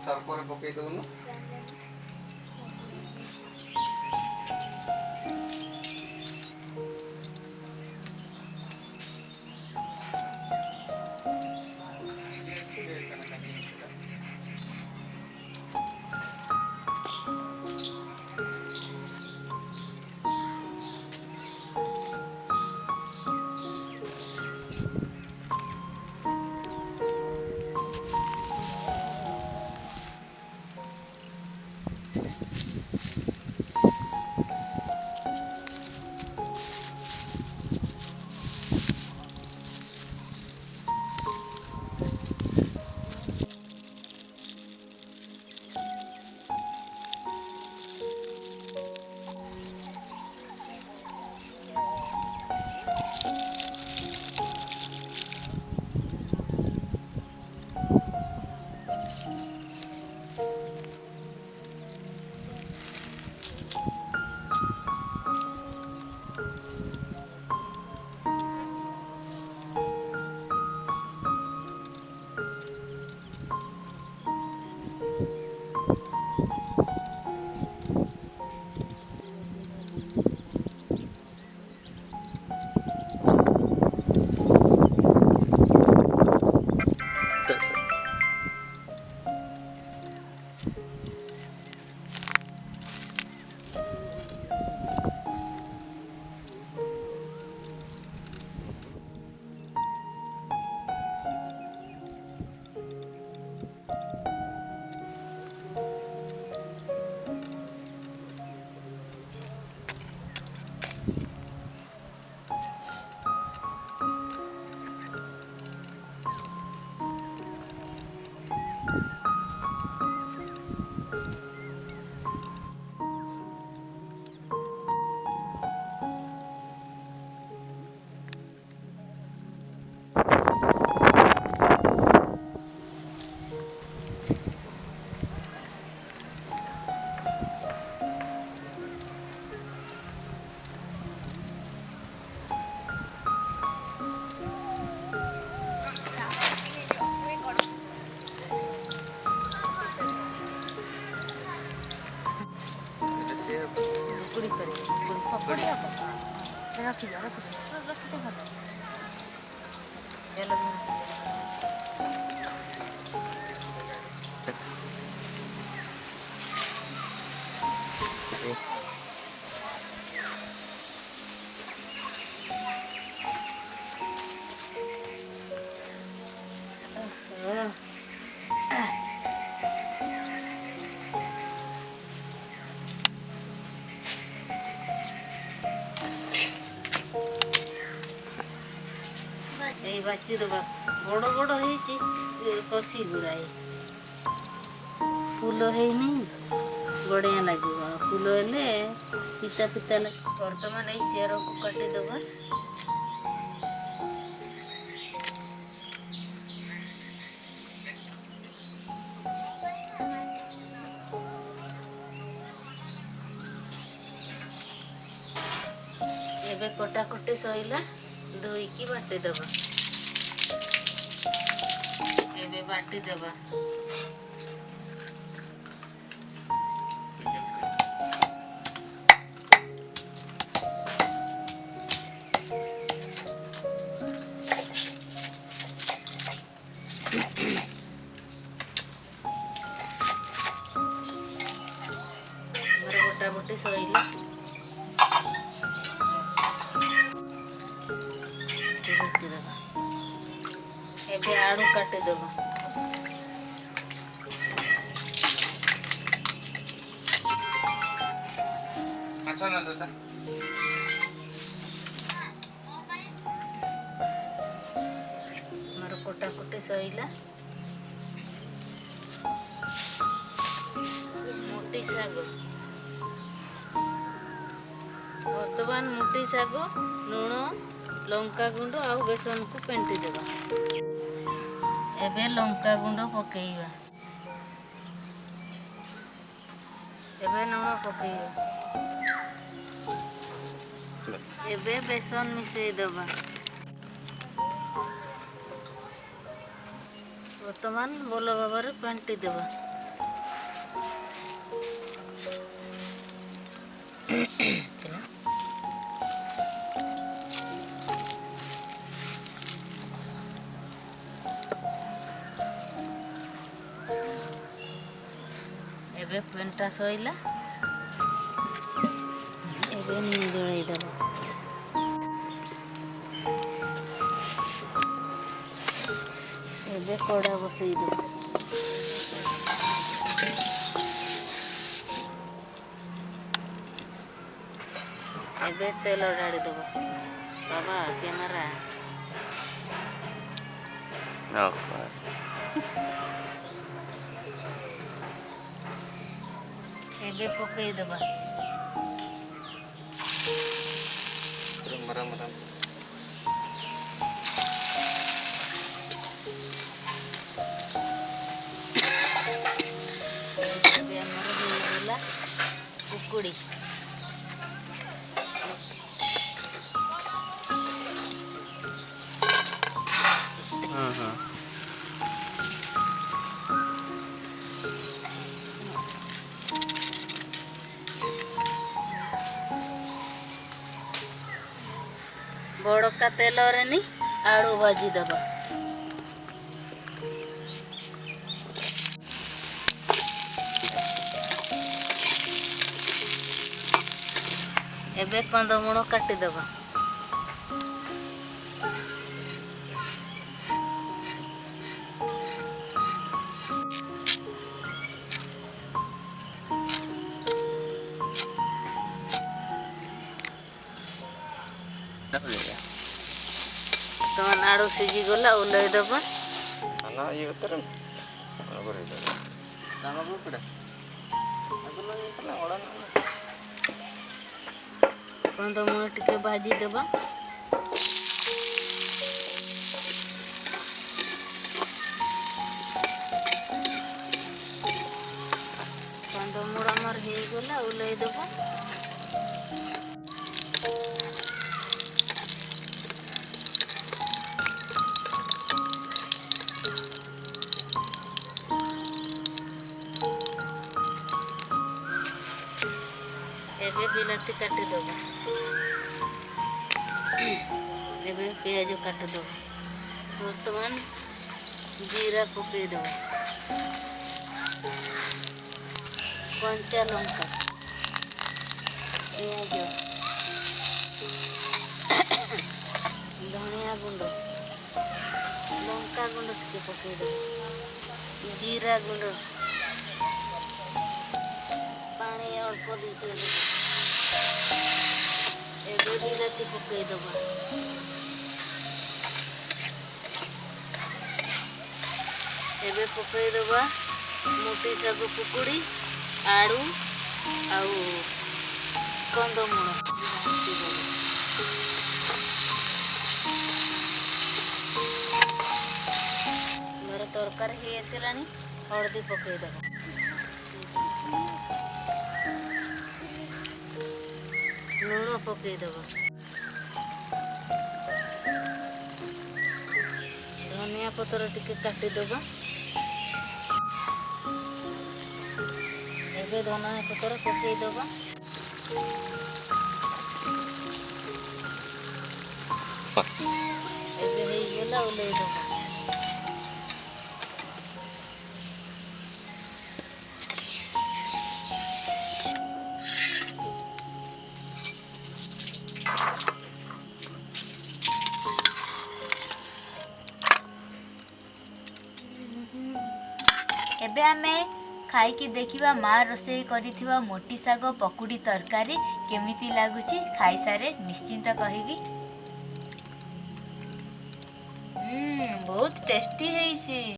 सर्पर पकई दउनु बाची दबा बड़ बड़ हो कषि गुराए फूल है बढ़िया लगे फूल हेले पिता पिता लगे बर्तमान ये चेर को काटिदबा एबे कटाकटी सईला धोईकी बाटी दबा एबे बाटी दबा मोटा मोटी सईला एबे आलू काटी दबा अच्छा ना दादा मोर कोटाकोटी सईला मोटी शाग बर्तमान मोटी शाग लुण लंका गुंड आ बेसन को पेंटी देबा एबे लंका गुंड पकेइबा ଏବେ ଲୁଣ ପକେଇବା। ଏବେ ବେସନ ମିଶେଇ ଦେବା। ବର୍ତ୍ତମାନ ଭଲ ଭାବରେ ଫେଣ୍ଟି ଦେବା। ଏବେ ଫେଣ୍ଟା ସଇଲା। ଏବେ ନିଆଁ ଜଳେଇ ଦେବା। ଏବେ କଡ଼ା ବସେଇ ଦେବା। ଏବେ ତେଲ ଢାଳି ଦେବା। ବାବା କ୍ୟାମେରା ଏବେ ପକେଇ ଦେବା। ଏବେ ଆମର ହେଇଗଲା କୁକୁଡ଼ି। बड़का तेलरे नी आलू भाजी देवा। एबे कंदमूल काटी देवा। तमन आड़ू सीझी गला ओल्है देवा। ना ये उतर बरे दे ना बुकड़ा अगला ये कला ओड़ा ना कंदमूल टिके भाजी देवा। कंदमूल आमर हे गला ओल्है देवा। एबे बिलाती काटी देवा। एबे प्याज काटी देवा। वर्तमान जीरा पकई देवा। कंचा लंका प्याज धनिया गुंड लंका गुंड टिके पकई देवा। जीरा गुंड पानी अल्प देते देवा। एबे बिलाती पकई देवा। एबे पकई देवा मोटी शाग पुकुड़ी आड़ू आउ कंदमूल। मेरा तरकारी ही आसलानी हल्दी पकई देवा। लूण पकई देवा। धनिया पत्र टिके काटी देवा। एबे धनिया पत्र पकई देवा। एबे हेई गला ओल्है देवा। एबे आमे खाइकी देखिबा माँ रोषेई करिथिबा मोटी शाग पकुड़ी तरकारी केमिति लागुची। खाई सारे निश्चिंत कहिबी। बहुत टेस्टी है।